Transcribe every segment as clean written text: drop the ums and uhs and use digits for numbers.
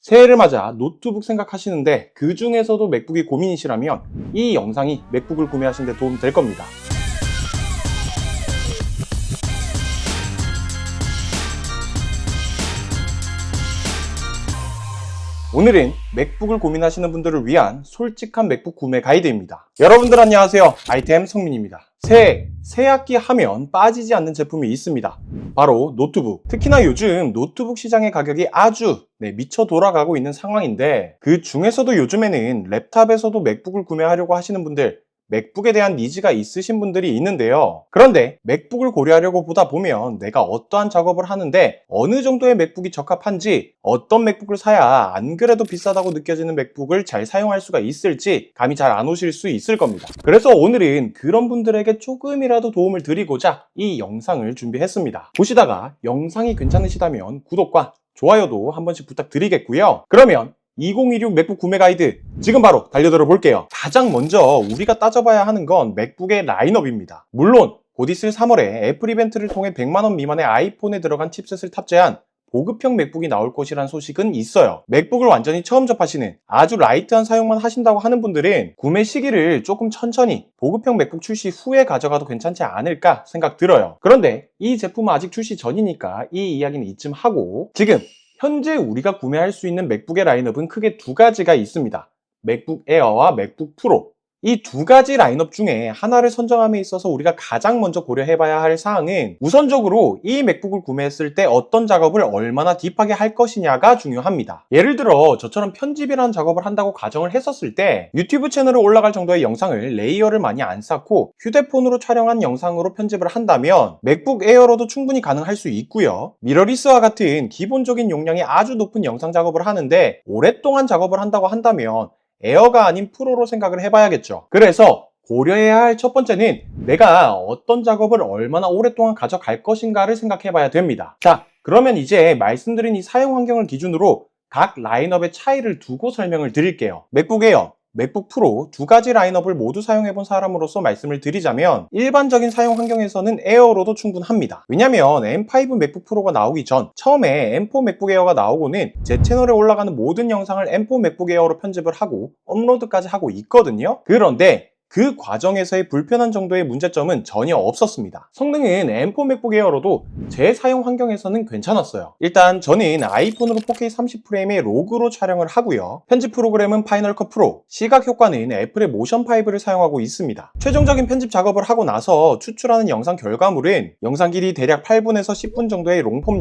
새해를 맞아 노트북 생각하시는데 그 중에서도 맥북이 고민이시라면 이 영상이 맥북을 구매하시는 데 도움 될 겁니다. 오늘은 맥북을 고민하시는 분들을 위한 솔직한 맥북 구매 가이드입니다. 여러분들 안녕하세요. 아이템 성민입니다. 새 학기 하면 빠지지 않는 제품이 있습니다. 바로 노트북. 특히나 요즘 노트북 시장의 가격이 아주 미쳐 돌아가고 있는 상황인데, 그 중에서도 요즘에는 랩탑에서도 맥북을 구매하려고 하시는 분들, 맥북에 대한 니즈가 있으신 분들이 있는데요. 그런데 맥북을 고려하려고 보다 보면 내가 어떠한 작업을 하는데 어느 정도의 맥북이 적합한지, 어떤 맥북을 사야 안 그래도 비싸다고 느껴지는 맥북을 잘 사용할 수가 있을지 감이 잘 안 오실 수 있을 겁니다. 그래서 오늘은 그런 분들에게 조금이라도 도움을 드리고자 이 영상을 준비했습니다. 보시다가 영상이 괜찮으시다면 구독과 좋아요도 한 번씩 부탁드리겠고요. 그러면 2016 맥북 구매 가이드 지금 바로 달려들어 볼게요. 가장 먼저 우리가 따져봐야 하는 건 맥북의 라인업입니다. 물론 곧 있을 3월에 애플 이벤트를 통해 100만원 미만의 아이폰에 들어간 칩셋을 탑재한 보급형 맥북이 나올 것이란 소식은 있어요. 맥북을 완전히 처음 접하시는, 아주 라이트한 사용만 하신다고 하는 분들은 구매 시기를 조금 천천히 보급형 맥북 출시 후에 가져가도 괜찮지 않을까 생각 들어요. 그런데 이 제품은 아직 출시 전이니까 이 이야기는 이쯤 하고, 지금 현재 우리가 구매할 수 있는 맥북의 라인업은 크게 두 가지가 있습니다. 맥북 에어와 맥북 프로. 이 두 가지 라인업 중에 하나를 선정함에 있어서 우리가 가장 먼저 고려해봐야 할 사항은 우선적으로 이 맥북을 구매했을 때 어떤 작업을 얼마나 딥하게 할 것이냐가 중요합니다. 예를 들어 저처럼 편집이라는 작업을 한다고 가정을 했었을 때 유튜브 채널에 올라갈 정도의 영상을 레이어를 많이 안 쌓고 휴대폰으로 촬영한 영상으로 편집을 한다면 맥북 에어로도 충분히 가능할 수 있고요. 미러리스와 같은 기본적인 용량이 아주 높은 영상 작업을 하는데 오랫동안 작업을 한다고 한다면 에어가 아닌 프로로 생각을 해봐야겠죠. 그래서 고려해야 할 첫 번째는 내가 어떤 작업을 얼마나 오랫동안 가져갈 것인가를 생각해봐야 됩니다. 자, 그러면 이제 말씀드린 이 사용 환경을 기준으로 각 라인업의 차이를 두고 설명을 드릴게요. 맥북 에어, 맥북 프로 두 가지 라인업을 모두 사용해본 사람으로서 말씀을 드리자면 일반적인 사용 환경에서는 에어로도 충분합니다. 왜냐면 M5 맥북 프로가 나오기 전 처음에 M4 맥북 에어가 나오고는 제 채널에 올라가는 모든 영상을 M4 맥북 에어로 편집을 하고 업로드까지 하고 있거든요. 그런데 그 과정에서의 불편한 정도의 문제점은 전혀 없었습니다. 성능은 M4 맥북 에어로도 제 사용 환경에서는 괜찮았어요. 일단 저는 아이폰으로 4K 30프레임의 로그로 촬영을 하고요. 편집 프로그램은 파이널 컷 프로, 시각 효과는 애플의 모션5를 사용하고 있습니다. 최종적인 편집 작업을 하고 나서 추출하는 영상 결과물은 영상 길이 대략 8분에서 10분 정도의 롱폼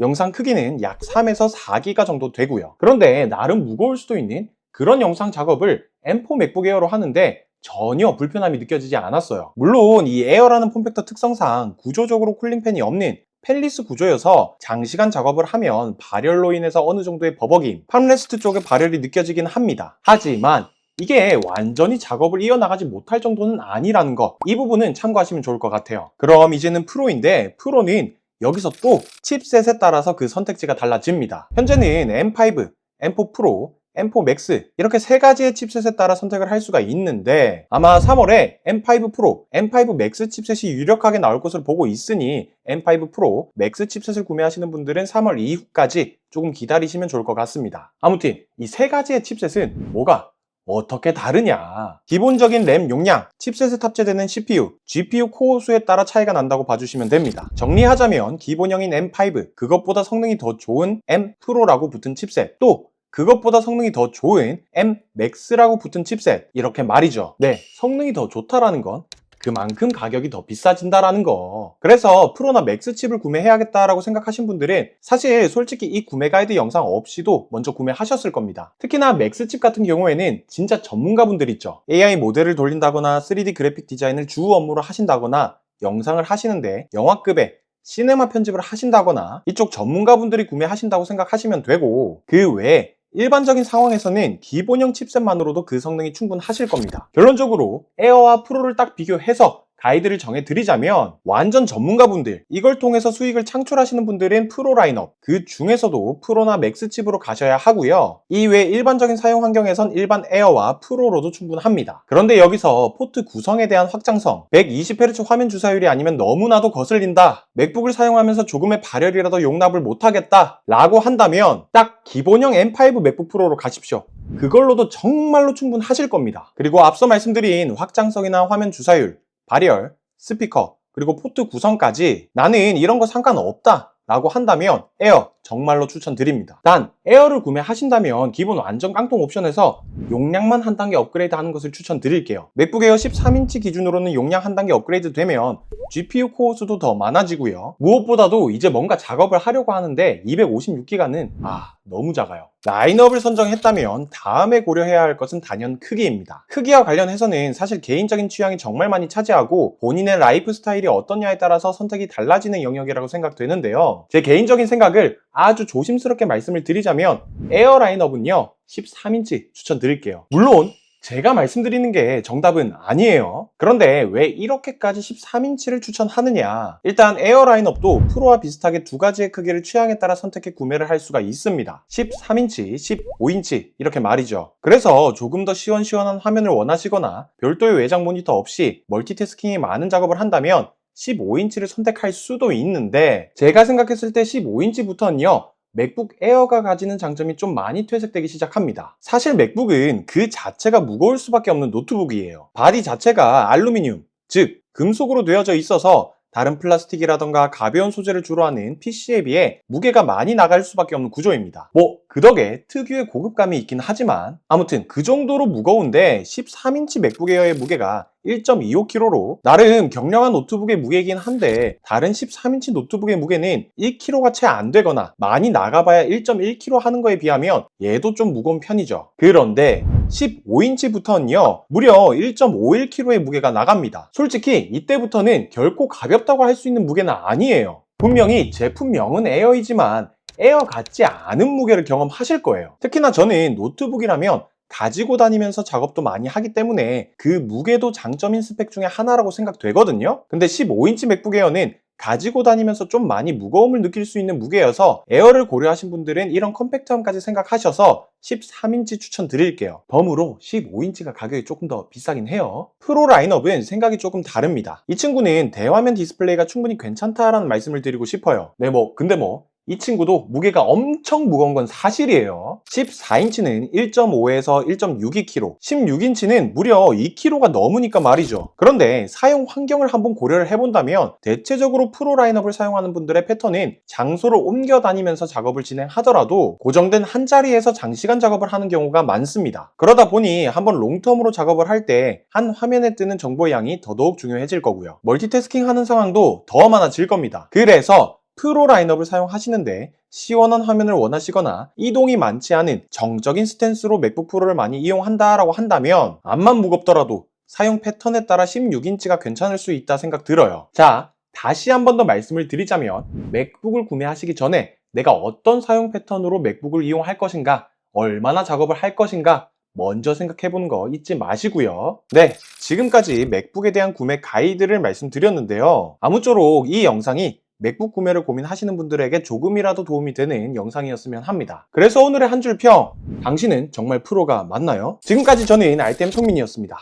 영상 크기는 약 3에서 4기가 정도 되고요. 그런데 나름 무거울 수도 있는 그런 영상 작업을 M4 맥북 에어로 하는데 전혀 불편함이 느껴지지 않았어요. 물론 이 에어라는 폼팩터 특성상 구조적으로 쿨링팬이 없는 펠리스 구조여서 장시간 작업을 하면 발열로 인해서 어느 정도의 버벅임, 팜레스트 쪽에 발열이 느껴지긴 합니다. 하지만 이게 완전히 작업을 이어나가지 못할 정도는 아니라는 거, 이 부분은 참고하시면 좋을 것 같아요. 그럼 이제는 프로인데, 프로는 여기서 또 칩셋에 따라서 그 선택지가 달라집니다. 현재는 M5, M4 프로, M4 맥스 이렇게 세 가지의 칩셋에 따라 선택을 할 수가 있는데, 아마 3월에 M5 프로, M5 맥스 칩셋이 유력하게 나올 것으로 보고 있으니 M5 프로, 맥스 칩셋을 구매하시는 분들은 3월 이후까지 조금 기다리시면 좋을 것 같습니다. 아무튼 이 세 가지의 칩셋은 뭐가 어떻게 다르냐? 기본적인 램 용량, 칩셋에 탑재되는 CPU, GPU 코어 수에 따라 차이가 난다고 봐주시면 됩니다. 정리하자면 기본형인 M5, 그것보다 성능이 더 좋은 M 프로라고 붙은 칩셋, 또 그것보다 성능이 더 좋은 M 맥스라고 붙은 칩셋, 이렇게 말이죠. 네, 성능이 더 좋다라는 건 그만큼 가격이 더 비싸진다라는 거. 그래서 프로나 맥스 칩을 구매해야겠다라고 생각하신 분들은 사실 솔직히 이 구매 가이드 영상 없이도 먼저 구매하셨을 겁니다. 특히나 맥스 칩 같은 경우에는 진짜 전문가분들 있죠. AI 모델을 돌린다거나 3D 그래픽 디자인을 주 업무로 하신다거나 영상을 하시는데 영화급의 시네마 편집을 하신다거나 이쪽 전문가분들이 구매하신다고 생각하시면 되고, 그 외에 일반적인 상황에서는 기본형 칩셋만으로도 그 성능이 충분하실 겁니다. 결론적으로 에어와 프로를 딱 비교해서 가이드를 정해드리자면 완전 전문가분들, 이걸 통해서 수익을 창출하시는 분들은 프로 라인업, 그 중에서도 프로나 맥스칩으로 가셔야 하고요. 이외 일반적인 사용 환경에선 일반 에어와 프로로도 충분합니다. 그런데 여기서 포트 구성에 대한 확장성, 120Hz 화면 주사율이 아니면 너무나도 거슬린다, 맥북을 사용하면서 조금의 발열이라도 용납을 못하겠다 라고 한다면 딱 기본형 M5 맥북 프로로 가십시오. 그걸로도 정말로 충분하실 겁니다. 그리고 앞서 말씀드린 확장성이나 화면 주사율, 발열, 스피커, 그리고 포트 구성까지 나는 이런 거 상관없다 라고 한다면 에어 정말로 추천드립니다. 단 에어를 구매하신다면 기본 완전 깡통 옵션에서 용량만 한 단계 업그레이드 하는 것을 추천드릴게요. 맥북 에어 13인치 기준으로는 용량 한 단계 업그레이드 되면 GPU 코어 수도 더 많아지고요. 무엇보다도 이제 뭔가 작업을 하려고 하는데 256기가는 너무 작아요. 라인업을 선정했다면 다음에 고려해야 할 것은 단연 크기입니다. 크기와 관련해서는 사실 개인적인 취향이 정말 많이 차지하고 본인의 라이프 스타일이 어떠냐에 따라서 선택이 달라지는 영역이라고 생각되는데요. 제 개인적인 생각을 아주 조심스럽게 말씀을 드리자면 에어 라인업은요 13인치 추천드릴게요. 물론 제가 말씀드리는 게 정답은 아니에요. 그런데 왜 이렇게까지 13인치를 추천하느냐? 일단 에어 라인업도 프로와 비슷하게 두 가지의 크기를 취향에 따라 선택해 구매를 할 수가 있습니다. 13인치, 15인치 이렇게 말이죠. 그래서 조금 더 시원시원한 화면을 원하시거나 별도의 외장 모니터 없이 멀티태스킹이 많은 작업을 한다면 15인치를 선택할 수도 있는데 제가 생각했을 때 15인치부터는요 맥북 에어가 가지는 장점이 좀 많이 퇴색되기 시작합니다. 사실 맥북은 그 자체가 무거울 수밖에 없는 노트북이에요. 바디 자체가 알루미늄, 즉 금속으로 되어져 있어서 다른 플라스틱이라던가 가벼운 소재를 주로 하는 PC에 비해 무게가 많이 나갈 수밖에 없는 구조입니다. 그 덕에 특유의 고급감이 있긴 하지만 아무튼 그 정도로 무거운데 13인치 맥북 에어의 무게가 1.25kg로 나름 경량한 노트북의 무게이긴 한데 다른 13인치 노트북의 무게는 1kg가 채 안 되거나 많이 나가봐야 1.1kg 하는 거에 비하면 얘도 좀 무거운 편이죠. 그런데 15인치부터는요 무려 1.51kg의 무게가 나갑니다. 솔직히 이때부터는 결코 가볍다고 할 수 있는 무게는 아니에요. 분명히 제품명은 에어이지만 에어 같지 않은 무게를 경험하실 거예요. 특히나 저는 노트북이라면 가지고 다니면서 작업도 많이 하기 때문에 그 무게도 장점인 스펙 중에 하나라고 생각되거든요. 근데 15인치 맥북 에어는 가지고 다니면서 좀 많이 무거움을 느낄 수 있는 무게여서 에어를 고려하신 분들은 이런 컴팩트함까지 생각하셔서 13인치 추천드릴게요. 덤으로 15인치가 가격이 조금 더 비싸긴 해요. 프로 라인업은 생각이 조금 다릅니다. 이 친구는 대화면 디스플레이가 충분히 괜찮다라는 말씀을 드리고 싶어요. 근데 이 친구도 무게가 엄청 무거운 건 사실이에요. 14인치는 1.5에서 1.62kg, 16인치는 무려 2kg가 넘으니까 말이죠. 그런데 사용 환경을 한번 고려를 해본다면 대체적으로 프로 라인업을 사용하는 분들의 패턴은 장소를 옮겨 다니면서 작업을 진행하더라도 고정된 한 자리에서 장시간 작업을 하는 경우가 많습니다. 그러다 보니 한번 롱텀으로 작업을 할 때 한 화면에 뜨는 정보의 양이 더더욱 중요해질 거고요. 멀티태스킹 하는 상황도 더 많아질 겁니다. 그래서 프로 라인업을 사용하시는데 시원한 화면을 원하시거나 이동이 많지 않은 정적인 스탠스로 맥북 프로를 많이 이용한다라고 한다면 암만 무겁더라도 사용 패턴에 따라 16인치가 괜찮을 수 있다 생각 들어요. 자, 다시 한 번 더 말씀을 드리자면 맥북을 구매하시기 전에 내가 어떤 사용 패턴으로 맥북을 이용할 것인가, 얼마나 작업을 할 것인가 먼저 생각해보는 거 잊지 마시고요. 네, 지금까지 맥북에 대한 구매 가이드를 말씀드렸는데요. 아무쪼록 이 영상이 맥북 구매를 고민하시는 분들에게 조금이라도 도움이 되는 영상이었으면 합니다. 그래서 오늘의 한 줄 평, 당신은 정말 프로가 맞나요? 지금까지 저는 아이템 성민이었습니다.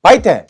바이템!